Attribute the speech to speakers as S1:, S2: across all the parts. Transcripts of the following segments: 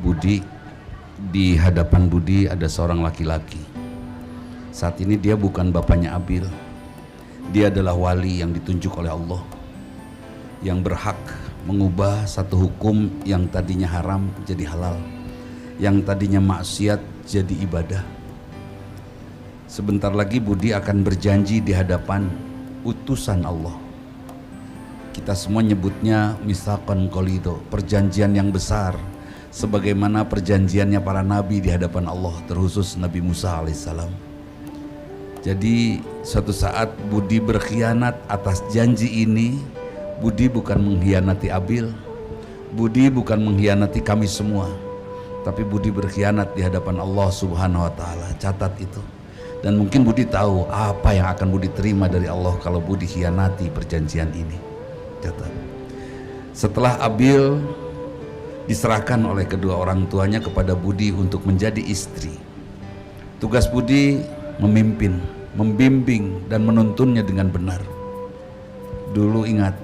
S1: Budi, di hadapan Budi ada seorang laki-laki. Saat ini dia bukan bapaknya Abil. Dia adalah wali yang ditunjuk oleh Allah, yang berhak mengubah satu hukum yang tadinya haram jadi halal, yang tadinya maksiat jadi ibadah. Sebentar lagi Budi akan berjanji di hadapan utusan Allah. Kita semua nyebutnya mitsaqan qalido, perjanjian yang besar, sebagaimana perjanjiannya para nabi di hadapan Allah, terkhusus Nabi Musa alaihissalam. Jadi suatu saat Budi berkhianat atas janji ini. Budi bukan mengkhianati Abil, Budi bukan mengkhianati kami semua, tapi Budi berkhianat di hadapan Allah Subhanahu wa Ta'ala. Catat itu. Dan mungkin Budi tahu apa yang akan Budi terima dari Allah kalau Budi khianati perjanjian ini. Catat. Setelah Abil diserahkan oleh kedua orang tuanya kepada Budi untuk menjadi istri, tugas Budi memimpin, membimbing dan menuntunnya dengan benar. Dulu ingat,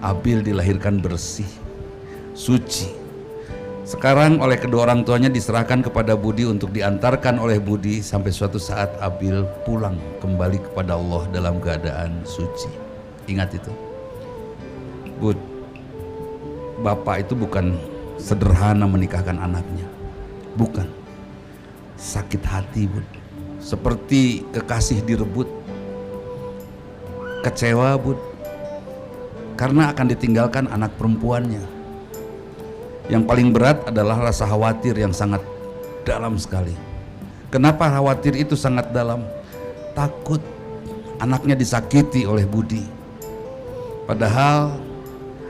S1: Abil dilahirkan bersih, suci. Sekarang oleh kedua orang tuanya diserahkan kepada Budi untuk diantarkan oleh Budi sampai suatu saat Abil pulang kembali kepada Allah dalam keadaan suci. Ingat itu. Bud, bapak itu bukan sederhana menikahkan anaknya. Bukan. Sakit hati, Bud. Seperti kekasih direbut. Kecewa, Bud, karena akan ditinggalkan anak perempuannya. Yang paling berat adalah rasa khawatir yang sangat dalam sekali. Kenapa khawatir itu sangat dalam? Takut anaknya disakiti oleh Budi. Padahal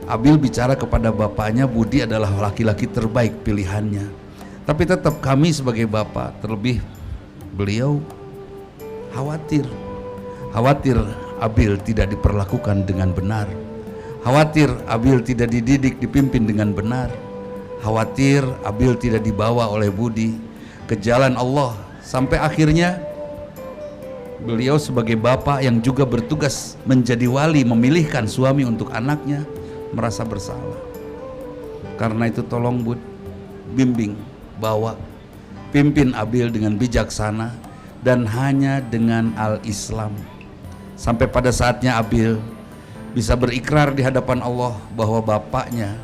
S1: Abil bicara kepada bapaknya, Budi adalah laki-laki terbaik pilihannya. Tapi tetap kami sebagai bapak, terlebih beliau khawatir Abil tidak diperlakukan dengan benar. Khawatir Abil tidak dididik, dipimpin dengan benar. Khawatir Abil tidak dibawa oleh Budi ke jalan Allah. Sampai akhirnya beliau sebagai bapak yang juga bertugas menjadi wali, memilihkan suami untuk anaknya, merasa bersalah. Karena itu tolong Bud, bimbing, bawa, pimpin Abil dengan bijaksana dan hanya dengan al-Islam. Sampai pada saatnya Abil bisa berikrar di hadapan Allah bahwa bapaknya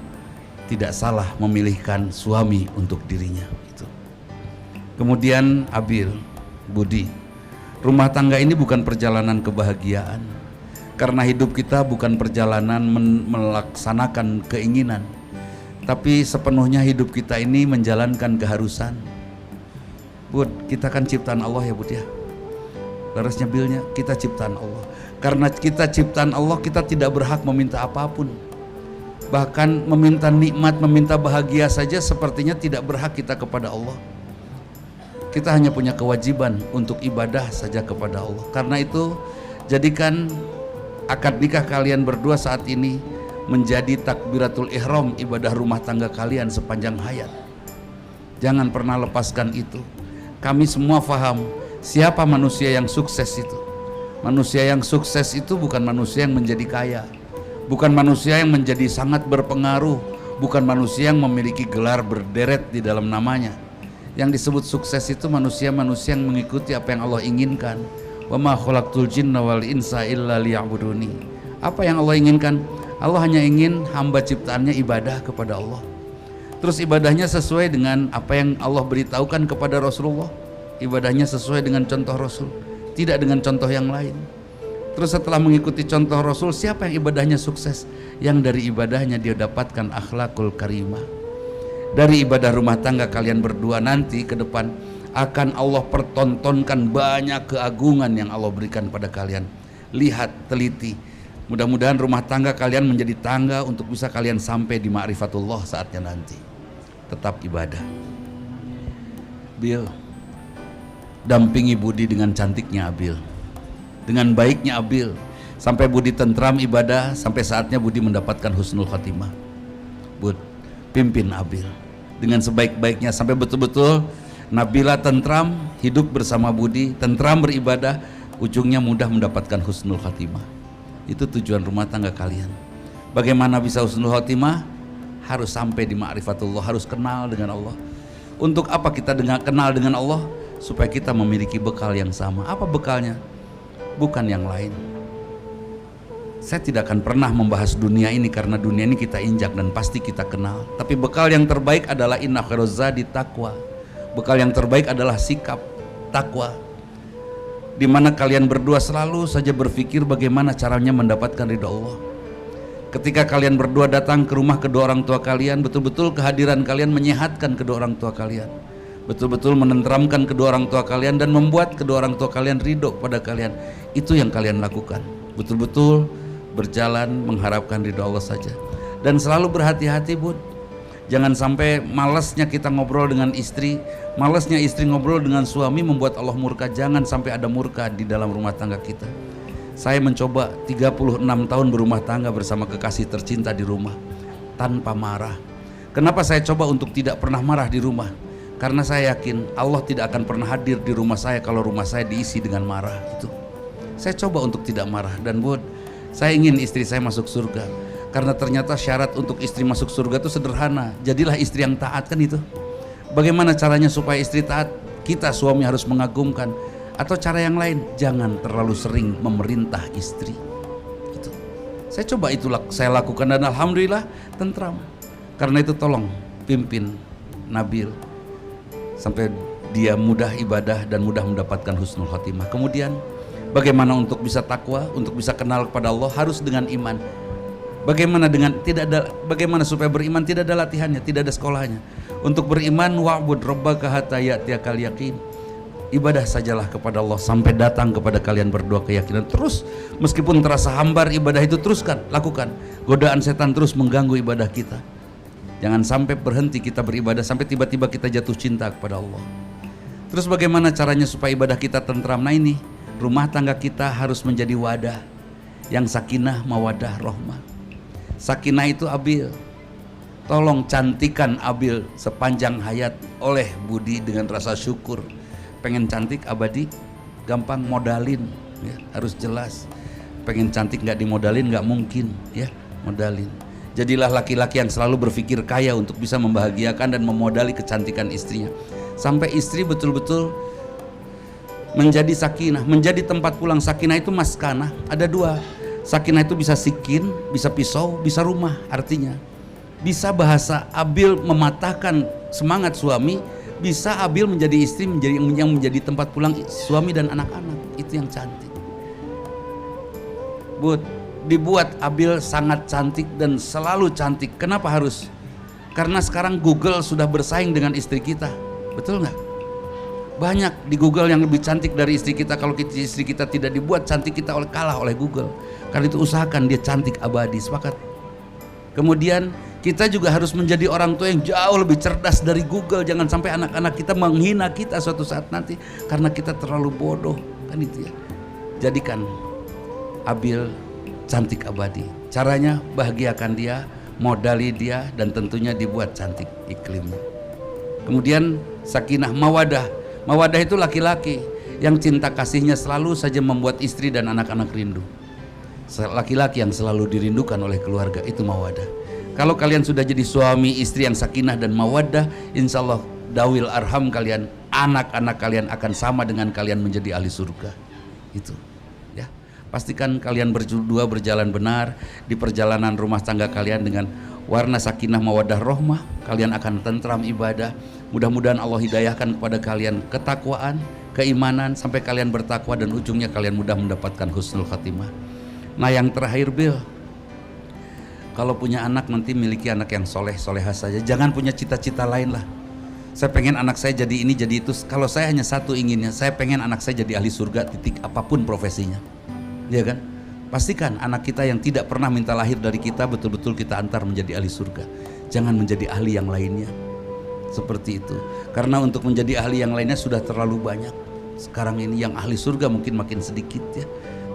S1: tidak salah memilihkan suami untuk dirinya. Kemudian Abil, Budi, rumah tangga ini bukan perjalanan kebahagiaan, karena hidup kita bukan perjalanan melaksanakan keinginan, tapi sepenuhnya hidup kita ini menjalankan keharusan. Bud, kita kan ciptaan Allah ya Bud ya. Larasnya Bilnya, kita ciptaan Allah. Karena kita ciptaan Allah, kita tidak berhak meminta apapun. Bahkan meminta nikmat, meminta bahagia saja sepertinya tidak berhak kita kepada Allah. Kita hanya punya kewajiban untuk ibadah saja kepada Allah. Karena itu, jadikan akad nikah kalian berdua saat ini menjadi takbiratul ihram, ibadah rumah tangga kalian sepanjang hayat. Jangan pernah lepaskan itu. Kami semua faham siapa manusia yang sukses itu. Manusia yang sukses itu bukan manusia yang menjadi kaya, bukan manusia yang menjadi sangat berpengaruh, bukan manusia yang memiliki gelar berderet di dalam namanya. Yang disebut sukses itu manusia-manusia yang mengikuti apa yang Allah inginkan. Wa ma khalaqtul jinna wal insa illa liya'buduni. Apa yang Allah inginkan? Allah hanya ingin hamba ciptaannya ibadah kepada Allah. Terus ibadahnya sesuai dengan apa yang Allah beritahukan kepada Rasulullah. Ibadahnya sesuai dengan contoh Rasul, tidak dengan contoh yang lain. Terus setelah mengikuti contoh Rasul, siapa yang ibadahnya sukses? Yang dari ibadahnya dia dapatkan akhlakul karimah. Dari ibadah rumah tangga kalian berdua nanti ke depan akan Allah pertontonkan banyak keagungan yang Allah berikan pada kalian. Lihat, teliti. Mudah-mudahan rumah tangga kalian menjadi tangga untuk bisa kalian sampai di ma'rifatullah saatnya nanti. Tetap ibadah. Bil, dampingi Budi dengan cantiknya Abil, dengan baiknya Abil, sampai Budi tentram ibadah, sampai saatnya Budi mendapatkan husnul khotimah. Bud, pimpin Abil dengan sebaik-baiknya sampai betul-betul Nabila tentram hidup bersama Budi, tentram beribadah, ujungnya mudah mendapatkan husnul khotimah. Itu tujuan rumah tangga kalian. Bagaimana bisa husnul khotimah? Harus sampai di ma'rifatullah, harus kenal dengan Allah. Untuk apa kita kenal dengan Allah? Supaya kita memiliki bekal yang sama. Apa bekalnya? Bukan yang lain. Saya tidak akan pernah membahas dunia ini karena dunia ini kita injak dan pasti kita kenal. Tapi bekal yang terbaik adalah inna khairaz zadi taqwa. Bekal yang terbaik adalah sikap takwa. Di mana kalian berdua selalu saja berpikir bagaimana caranya mendapatkan ridha Allah. Ketika kalian berdua datang ke rumah kedua orang tua kalian, betul-betul kehadiran kalian menyehatkan kedua orang tua kalian. Betul-betul menenteramkan kedua orang tua kalian dan membuat kedua orang tua kalian ridho pada kalian. Itu yang kalian lakukan. Betul-betul berjalan mengharapkan ridho Allah saja. Dan selalu berhati-hati, Bud. Jangan sampai malasnya kita ngobrol dengan istri, malasnya istri ngobrol dengan suami membuat Allah murka. Jangan sampai ada murka di dalam rumah tangga kita. Saya mencoba 36 tahun berumah tangga bersama kekasih tercinta di rumah tanpa marah. Kenapa saya coba untuk tidak pernah marah di rumah? Karena saya yakin Allah tidak akan pernah hadir di rumah saya kalau rumah saya diisi dengan marah. Itu saya coba untuk tidak marah. Dan Bud, saya ingin istri saya masuk surga. Karena ternyata syarat untuk istri masuk surga itu sederhana. Jadilah istri yang taat, kan itu. Bagaimana caranya supaya istri taat? Kita suami harus mengagumkan. Atau cara yang lain, jangan terlalu sering memerintah istri. Itu. Saya coba itulah saya lakukan dan alhamdulillah tentram. Karena itu tolong pimpin Nabil sampai dia mudah ibadah dan mudah mendapatkan husnul khotimah. Kemudian bagaimana untuk bisa takwa, untuk bisa kenal kepada Allah harus dengan iman. Bagaimana supaya beriman? Tidak ada latihannya, tidak ada sekolahnya. Untuk beriman, wa'bud rabbaka hatta ya'tiyakal yaqin. Ibadah sajalah kepada Allah sampai datang kepada kalian berdua keyakinan. Terus meskipun terasa hambar ibadah itu teruskan, lakukan. Godaan setan terus mengganggu ibadah kita. Jangan sampai berhenti kita beribadah sampai tiba-tiba kita jatuh cinta kepada Allah. Terus bagaimana caranya supaya ibadah kita tentram? Nah ini, rumah tangga kita harus menjadi wadah yang sakinah, mawadah, rahmah. Sakinah itu Abil. Tolong cantikan Abil sepanjang hayat oleh Budi dengan rasa syukur. Pengen cantik abadi, gampang, modalin ya, harus jelas. Pengen cantik nggak dimodalin nggak mungkin ya, modalin. Jadilah laki-laki yang selalu berpikir kaya untuk bisa membahagiakan dan memodali kecantikan istrinya. Sampai istri betul-betul menjadi sakinah, menjadi tempat pulang. Sakinah itu maskanah, ada dua. Sakinah itu bisa sikin, bisa pisau, bisa rumah. Artinya bisa bahasa Abil mematahkan semangat suami, bisa Abil menjadi istri yang menjadi tempat pulang suami dan anak-anak. Itu yang cantik. Bud, dibuat Abil sangat cantik dan selalu cantik. Kenapa harus? Karena sekarang Google sudah bersaing dengan istri kita. Betul nggak? Banyak di Google yang lebih cantik dari istri kita. Kalau istri kita tidak dibuat cantik, kita kalah oleh Google. Karena itu usahakan dia cantik abadi. Sepakat? Kemudian kita juga harus menjadi orang tua yang jauh lebih cerdas dari Google. Jangan sampai anak-anak kita menghina kita suatu saat nanti karena kita terlalu bodoh. Kan itu ya. Jadikan Abil cantik abadi. Caranya bahagiakan dia, modali dia, dan tentunya dibuat cantik iklimnya. Kemudian sakinah, mawadah. Mawadah itu laki-laki yang cinta kasihnya selalu saja membuat istri dan anak-anak rindu. Laki-laki yang selalu dirindukan oleh keluarga, itu mawadah. Kalau kalian sudah jadi suami istri yang sakinah dan mawadah, insya Allah dawil arham kalian, anak-anak kalian akan sama dengan kalian menjadi ahli surga. Itu ya. Pastikan kalian berdua berjalan benar di perjalanan rumah tangga kalian dengan warna sakinah, mawadah, rohmah. Kalian akan tentram ibadah. Mudah-mudahan Allah hidayahkan kepada kalian ketakwaan, keimanan, sampai kalian bertakwa dan ujungnya kalian mudah mendapatkan husnul khatimah. Nah yang terakhir Bil, kalau punya anak nanti miliki anak yang soleh-solehah saja. Jangan punya cita-cita lain lah. Saya pengen anak saya jadi ini, jadi itu. Kalau saya hanya satu inginnya, saya pengen anak saya jadi ahli surga, titik, apapun profesinya. Ya kan? Pastikan anak kita yang tidak pernah minta lahir dari kita, betul-betul kita antar menjadi ahli surga. Jangan menjadi ahli yang lainnya. Seperti itu. Karena untuk menjadi ahli yang lainnya sudah terlalu banyak. Sekarang ini yang ahli surga mungkin makin sedikit ya.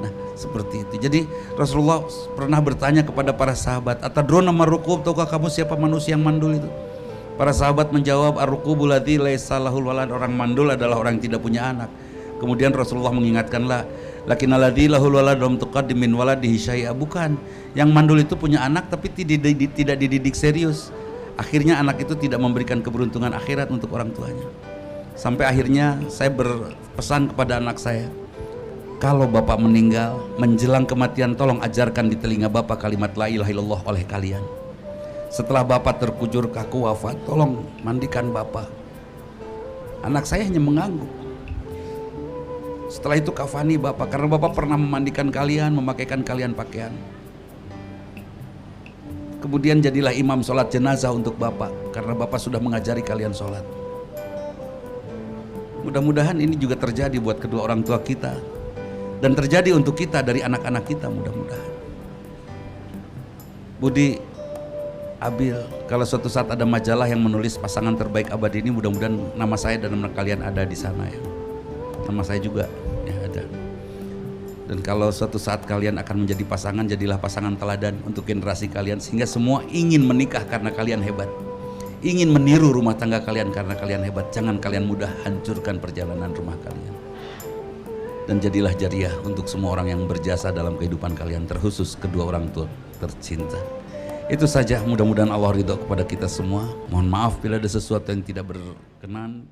S1: Nah seperti itu. Jadi Rasulullah pernah bertanya kepada para sahabat, atadruna marrukub, tahukah kamu siapa manusia yang mandul itu? Para sahabat menjawab, ar-rukubul ladzi laisa lahul walad. Orang mandul adalah orang yang tidak punya anak. Kemudian Rasulullah mengingatkanlah, lakinnal ladzi lahul walad lam tuqaddim min waladihi syai'a. Bukan, yang mandul itu punya anak tapi tidak dididik serius. Akhirnya anak itu tidak memberikan keberuntungan akhirat untuk orang tuanya. Sampai akhirnya saya berpesan kepada anak saya, kalau bapak meninggal menjelang kematian, tolong ajarkan di telinga bapak kalimat la ilaha illallah oleh kalian. Setelah bapak terkujur kaku wafat, tolong mandikan bapak. Anak saya hanya mengangguk. Setelah itu kafani bapak, karena bapak pernah memandikan kalian, memakaikan kalian pakaian. Kemudian jadilah imam sholat jenazah untuk bapak, karena bapak sudah mengajari kalian sholat. Mudah-mudahan ini juga terjadi buat kedua orang tua kita, dan terjadi untuk kita dari anak-anak kita, mudah-mudahan. Budi, Abil, kalau suatu saat ada majalah yang menulis pasangan terbaik abadi ini, mudah-mudahan nama saya dan nama kalian ada di sana ya. Nama saya juga ya ada. Dan kalau suatu saat kalian akan menjadi pasangan, jadilah pasangan teladan untuk generasi kalian, sehingga semua ingin menikah karena kalian hebat, ingin meniru rumah tangga kalian karena kalian hebat. Jangan kalian mudah hancurkan perjalanan rumah kalian. Dan jadilah jariah untuk semua orang yang berjasa dalam kehidupan kalian, terkhusus kedua orang tua tercinta. Itu saja, mudah-mudahan Allah ridho kepada kita semua. Mohon maaf bila ada sesuatu yang tidak berkenan.